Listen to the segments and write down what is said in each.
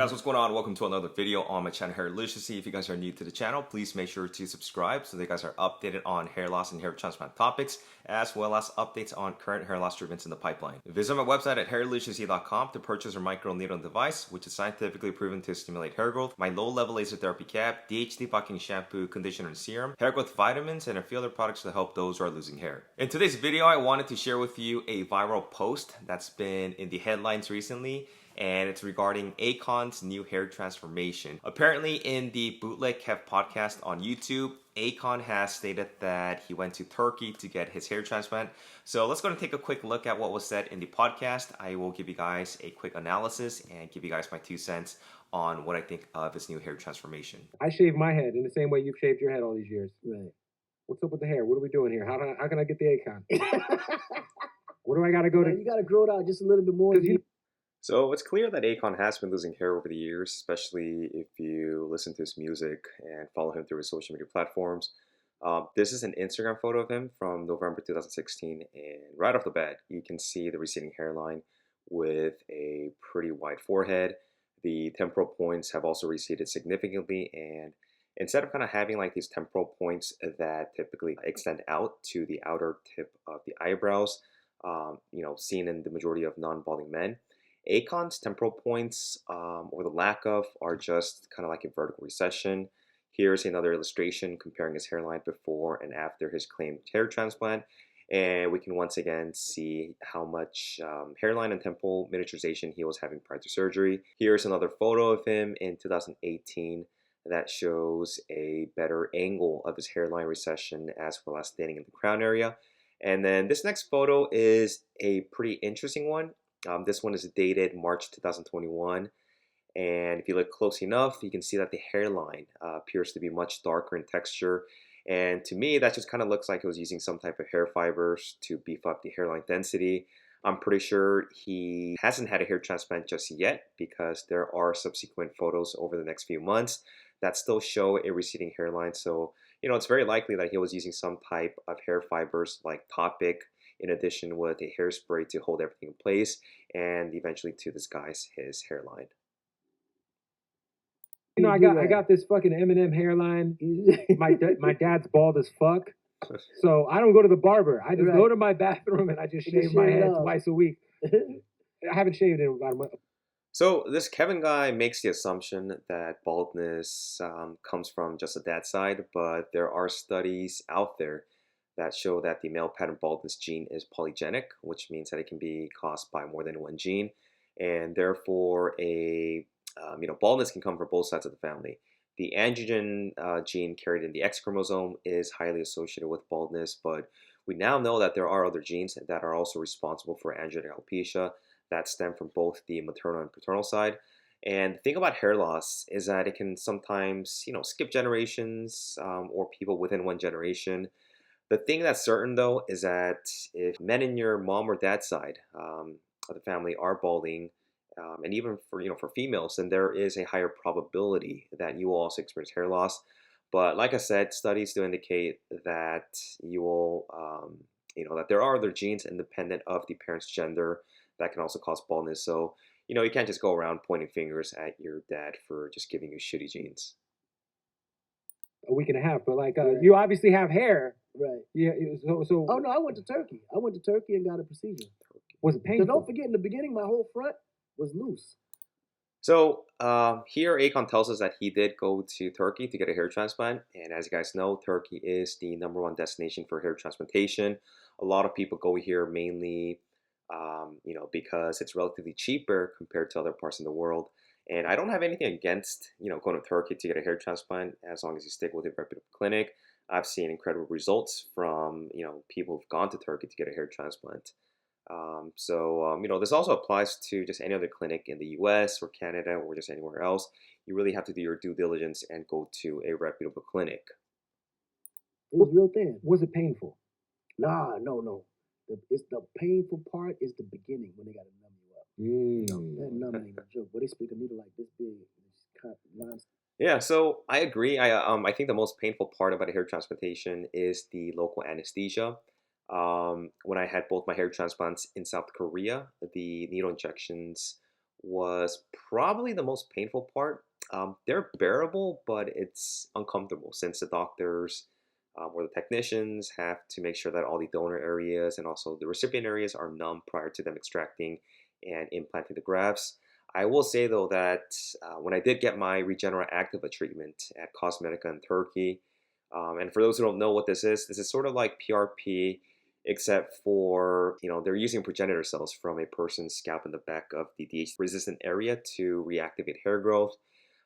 Guys, what's going on? Welcome to another video on my channel, Hairliciously. If you guys are new to the channel, please make sure to subscribe so that you guys are updated on hair loss and hair transplant topics, as well as updates on current hair loss treatments in the pipeline. Visit my website at HAIRLICIOUSLY.com to purchase our microneedling device, which is scientifically proven to stimulate hair growth, my low-level laser therapy cap, DHT bucking shampoo, conditioner, and serum, hair growth vitamins, and a few other products to help those who are losing hair. In today's video, I wanted to share with you a viral post that's been in the headlines recently, and it's regarding Akon's new hair transformation. Apparently in the Bootleg Kev podcast on YouTube, Akon has stated that he went to Turkey to get his hair transplant. So let's go and take a quick look at what was said in the podcast. I will give you guys a quick analysis and give you guys my 2 cents on what I think of his new hair transformation. I shaved my head in the same way you've shaved your head all these years. Right. What's up with the hair? What are we doing here? How can I get the Akon? Where do I got to go to? You got to grow it out just a little bit more. So it's clear that Akon has been losing hair over the years, especially if you listen to his music and follow him through his social media platforms. This is an Instagram photo of him from November 2016, and right off the bat, you can see the receding hairline with a pretty wide forehead. The temporal points have also receded significantly, and instead of kind of having like these temporal points that typically extend out to the outer tip of the eyebrows, seen in the majority of non-balding men, Akon's temporal points, or the lack of, are just kind of like a vertical recession. Here's another illustration comparing his hairline before and after his claimed hair transplant. And we can once again see how much hairline and temporal miniaturization he was having prior to surgery. Here's another photo of him in 2018 that shows a better angle of his hairline recession as well as thinning in the crown area. And then this next photo is a pretty interesting one. This one is dated March 2021, and if you look close enough, you can see that the hairline appears to be much darker in texture, and to me, that just kind of looks like he was using some type of hair fibers to beef up the hairline density. I'm pretty sure he hasn't had a hair transplant just yet, because there are subsequent photos over the next few months that still show a receding hairline, so it's very likely that he was using some type of hair fibers like Topic, in addition with a hairspray to hold everything in place and eventually to disguise his hairline. I got this fucking Eminem hairline. my dad's bald as fuck, so I don't go to the barber. I just go to my bathroom and I just shave my head twice a week. I haven't shaved in about a month. So this Kevin guy makes the assumption that baldness comes from just the dad side, but there are studies out there that show that the male pattern baldness gene is polygenic, which means that it can be caused by more than one gene, and therefore baldness can come from both sides of the family. The androgen gene carried in the X chromosome is highly associated with baldness, but we now know that there are other genes that are also responsible for androgenetic alopecia that stem from both the maternal and paternal side. And the thing about hair loss is that it can sometimes, skip generations or people within one generation. The thing that's certain, though, is that if men in your mom or dad's side of the family are balding, and even for females, then there is a higher probability that you will also experience hair loss. But like I said, studies do indicate that you will, that there are other genes independent of the parent's gender that can also cause baldness. So, you can't just go around pointing fingers at your dad for just giving you shitty genes. A week and a half, but you obviously have hair. Right. Yeah. So. Oh no, I went to Turkey. I went to Turkey and got a procedure. Was it painful? So don't forget, in the beginning, my whole front was loose. So here Akon tells us that he did go to Turkey to get a hair transplant. And as you guys know, Turkey is the #1 destination for hair transplantation. A lot of people go here mainly, because it's relatively cheaper compared to other parts of the world. And I don't have anything against, going to Turkey to get a hair transplant as long as you stick with a reputable clinic. I've seen incredible results from, people who've gone to Turkey to get a hair transplant. This also applies to just any other clinic in the US or Canada or just anywhere else. You really have to do your due diligence and go to a reputable clinic. It was real thin. Was it painful? Nah, no. It's the painful part is the beginning when they got to numb you up. That numbing ain't a joke. But they stick a needle like this big. Yeah, so I agree. I think the most painful part about a hair transplantation is the local anesthesia. When I had both my hair transplants in South Korea, the needle injections was probably the most painful part. They're bearable, but it's uncomfortable since the doctors or the technicians have to make sure that all the donor areas and also the recipient areas are numb prior to them extracting and implanting the grafts. I will say though that when I did get my Regenera Activa treatment at Cosmedica in Turkey, and for those who don't know what this is sort of like PRP, except for, they're using progenitor cells from a person's scalp in the back of the DH resistant area to reactivate hair growth.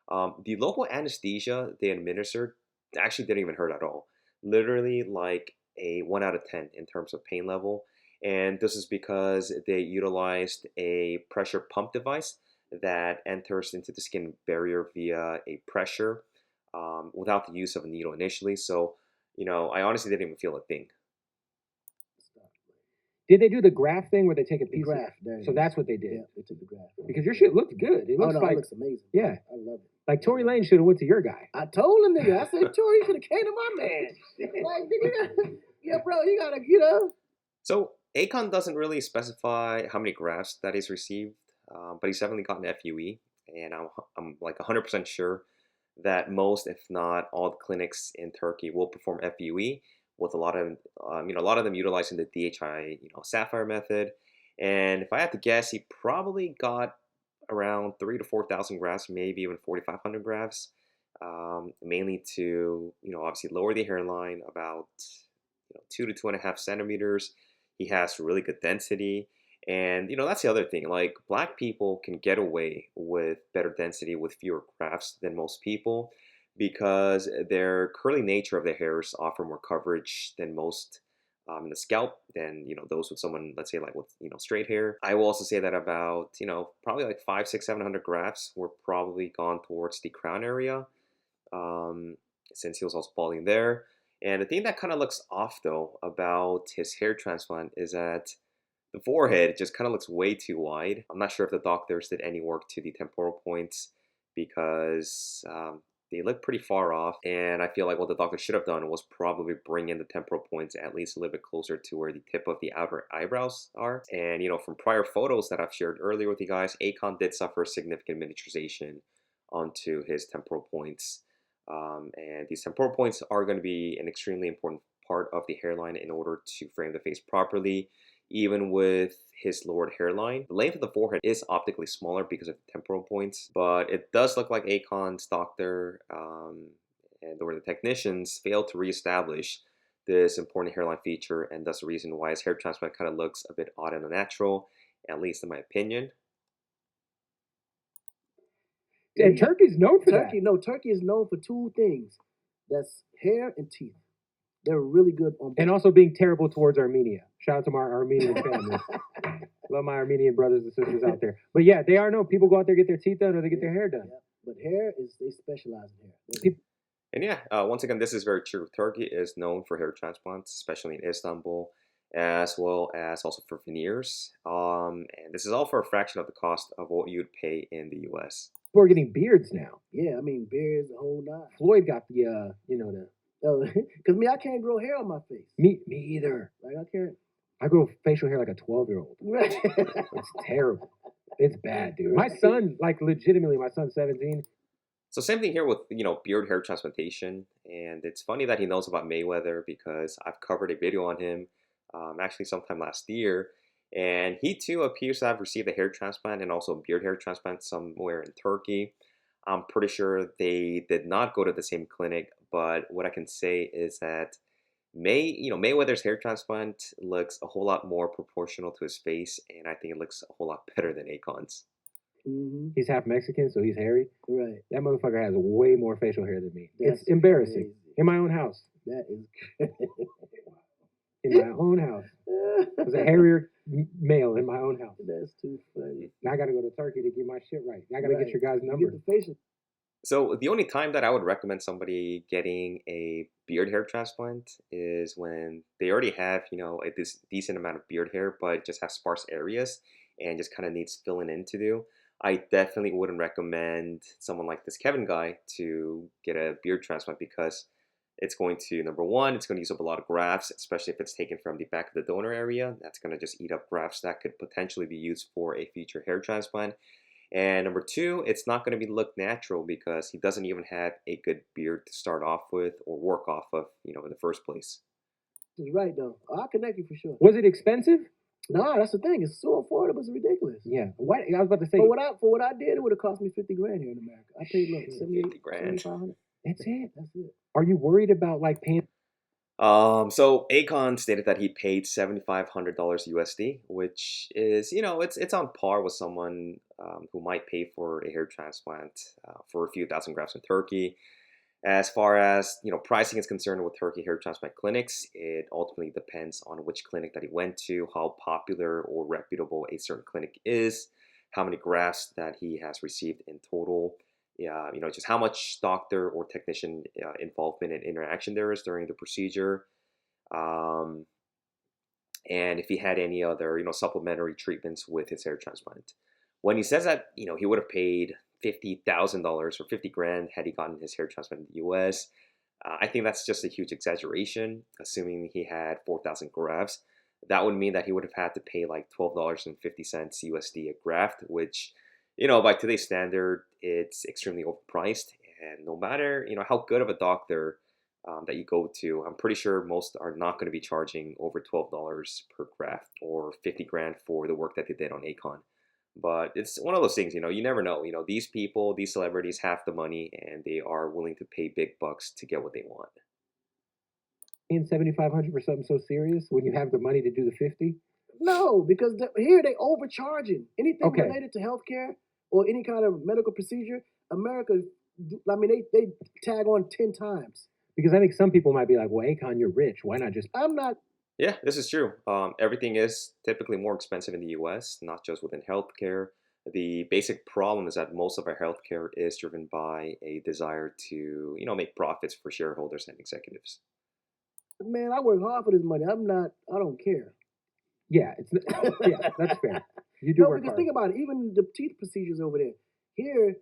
The local anesthesia they administered actually didn't even hurt at all. Literally like a 1 out of 10 in terms of pain level. And this is because they utilized a pressure pump device that enters into the skin barrier via a pressure without the use of a needle initially. So, I honestly didn't even feel a thing. Did they do the graft thing where they take a piece graft? So that's what they did. Yeah, they took the graft. Because your shit looked good. It looks it looks amazing. Yeah, I love it. like Tory Lane should have went to your guy. I told him, nigga. I said, Tory, you should have came to my man. Like, nigga, yeah, bro, you gotta, So Akon doesn't really specify how many grafts that he's received, but he's definitely gotten FUE, and I'm like 100% sure that most, if not all, the clinics in Turkey will perform FUE, with a lot of them utilizing the DHI Sapphire method. And if I had to guess, he probably got around 3,000 to 4,000 grafts, maybe even 4,500 grafts, mainly to obviously lower the hairline about 2 to 2.5 centimeters. He has really good density. And, that's the other thing. Like, black people can get away with better density with fewer grafts than most people because their curly nature of their hairs offer more coverage than most in the scalp than, those with someone, let's say, like with, straight hair. I will also say that about, probably like 500, 600, 700 grafts were probably gone towards the crown area since he was also balding there. And the thing that kind of looks off, though, about his hair transplant is that the forehead just kind of looks way too wide. I'm not sure if the doctors did any work to the temporal points because they look pretty far off. And I feel like what the doctor should have done was probably bring in the temporal points at least a little bit closer to where the tip of the outer eyebrows are. And, from prior photos that I've shared earlier with you guys, Akon did suffer significant miniaturization onto his temporal points. And these temporal points are going to be an extremely important part of the hairline in order to frame the face properly. Even with his lowered hairline, the length of the forehead is optically smaller because of the temporal points, but it does look like Akon's doctor and or the technicians failed to reestablish this important hairline feature, and that's the reason why his hair transplant kind of looks a bit odd and unnatural, at least in my opinion. And Turkey's known for that. No, Turkey is known for two things. That's hair and teeth. They're really good on both. And also being terrible towards Armenia. Shout out to my Armenian family. Love my Armenian brothers and sisters out there. But yeah, they are known. People go out there, get their teeth done, or they get their hair done. Yeah. But they specialize in hair. And yeah, once again, this is very true. Turkey is known for hair transplants, especially in Istanbul, as well as also for veneers. And this is all for a fraction of the cost of what you'd pay in the US. People are getting beards now. Yeah, I mean, beards, the whole nine. Floyd got the, because I can't grow hair on my face. Me either. Like, I can't. I grow facial hair like a 12-year-old. It's terrible. It's bad, dude. My son, like legitimately, my son's 17. So same thing here with, beard hair transplantation. And it's funny that he knows about Mayweather because I've covered a video on him actually sometime last year. And he too appears to have received a hair transplant and also a beard hair transplant somewhere in Turkey. I'm pretty sure they did not go to the same clinic, but what I can say is that Mayweather's hair transplant looks a whole lot more proportional to his face, and I think it looks a whole lot better than Akon's. Mm-hmm. He's half Mexican, so he's hairy. Right. That motherfucker has way more facial hair than me. It's embarrassing. Crazy. In my own house. That is crazy. In my own house. There's a hairier male in my own house. That's too funny. Now I got to go to Turkey to get my shit right. I got to get your guys' number. Get the facial. So the only time that I would recommend somebody getting a beard hair transplant is when they already have, this decent amount of beard hair, but just have sparse areas and just kind of needs filling in to do. I definitely wouldn't recommend someone like this Kevin guy to get a beard transplant because it's going to, number one, it's going to use up a lot of grafts, especially if it's taken from the back of the donor area. That's going to just eat up grafts that could potentially be used for a future hair transplant. And number two, it's not going to be look natural because he doesn't even have a good beard to start off with or work off of, in the first place. He's right though. I'll connect you for sure. Was it expensive? No, that's the thing. It's so affordable. It's ridiculous. Yeah. What I was about to say. For what I did, it would have cost me $50 grand here in America. I paid 50 grand. 7,500. That's it. That's it. Are you worried about like paying? So Akon stated that he paid $7,500 USD, which is, it's on par with someone who might pay for a hair transplant for a few thousand grafts in Turkey. As far as, pricing is concerned with Turkey hair transplant clinics, it ultimately depends on which clinic that he went to, how popular or reputable a certain clinic is, how many grafts that he has received in total, just how much doctor or technician involvement and interaction there is during the procedure, and if he had any other, supplementary treatments with his hair transplant. When he says that, he would have paid $50,000 or 50 grand had he gotten his hair transplant in the US. I think that's just a huge exaggeration, assuming he had 4,000 grafts. That would mean that he would have had to pay like $12.50 USD a graft, which, by today's standard, it's extremely overpriced. And no matter, how good of a doctor that you go to, I'm pretty sure most are not going to be charging over $12 per graft or 50 grand for the work that they did on Akon. But it's one of those things, you never know. These people, these celebrities have the money and they are willing to pay big bucks to get what they want. Paying $7,500 for something so serious when you have the money to do the 50? No, because here they overcharging. Anything related to healthcare or any kind of medical procedure, America, they tag on 10 times. Because I think some people might be like, well, Akon, you're rich. Why not just... I'm not... Yeah, this is true. Everything is typically more expensive in the US, not just within healthcare. The basic problem is that most of our healthcare is driven by a desire to, make profits for shareholders and executives. Man, I work hard for this money. I don't care. Yeah, yeah, that's fair. You do work because hard. Think about it. Even the teeth procedures over there. Here,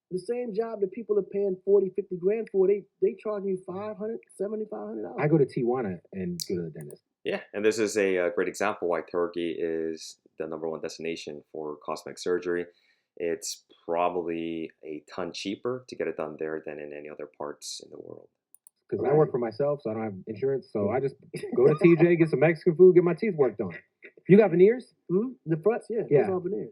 the same job that people are paying 40, 50 grand for, they charge you $500, $7,500. I go to Tijuana and go to the dentist. Yeah, and this is a great example why Turkey is the #1 destination for cosmetic surgery. It's probably a ton cheaper to get it done there than in any other parts in the world. Because I work for myself, so I don't have insurance. So I just go to TJ, get some Mexican food, get my teeth worked on. You got veneers? Mm-hmm. The fronts, yeah. Those are veneers.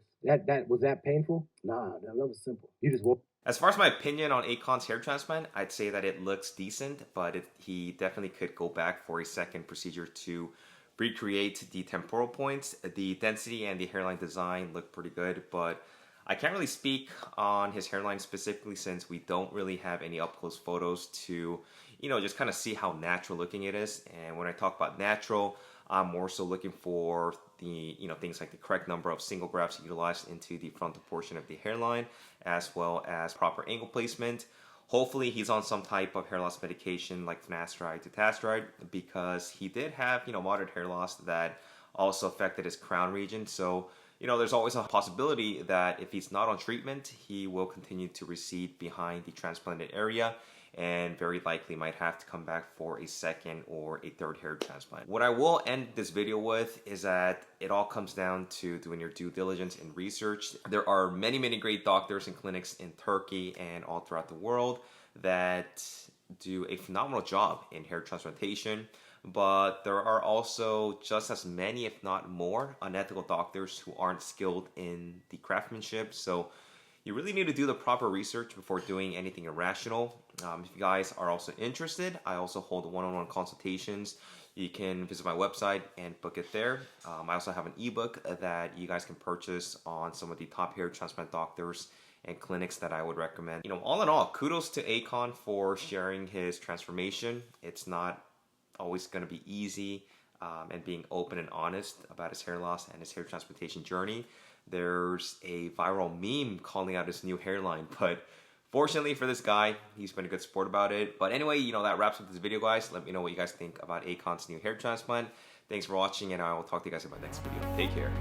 Was that painful? Nah, that was simple. You just woke. As far as my opinion on Akon's hair transplant, I'd say that it looks decent, but he definitely could go back for a second procedure to recreate the temporal points. The density and the hairline design look pretty good, but I can't really speak on his hairline specifically since we don't really have any up-close photos to, just kind of see how natural looking it is. And when I talk about natural, I'm more so looking for the, things like the correct number of single grafts utilized into the frontal portion of the hairline, as well as proper angle placement. Hopefully he's on some type of hair loss medication like finasteride, dutasteride, because he did have, moderate hair loss that also affected his crown region. So, there's always a possibility that if he's not on treatment, he will continue to recede behind the transplanted area and very likely might have to come back for a second or a third hair transplant. What I will end this video with is that it all comes down to doing your due diligence and research. There are many, many great doctors and clinics in Turkey and all throughout the world that do a phenomenal job in hair transplantation, but there are also just as many, if not more, unethical doctors who aren't skilled in the craftsmanship. So you really need to do the proper research before doing anything irrational. If you guys are also interested, I also hold one-on-one consultations. You can visit my website and book it there. I also have an ebook that you guys can purchase on some of the top hair transplant doctors and clinics that I would recommend. All in all, kudos to Akon for sharing his transformation. It's not always going to be easy, and being open and honest about his hair loss and his hair transplantation journey. There's a viral meme calling out his new hairline, but fortunately for this guy, he's been a good sport about it. But anyway, that wraps up this video, guys. Let me know what you guys think about Akon's new hair transplant. Thanks for watching, and I will talk to you guys in my next video. Take care.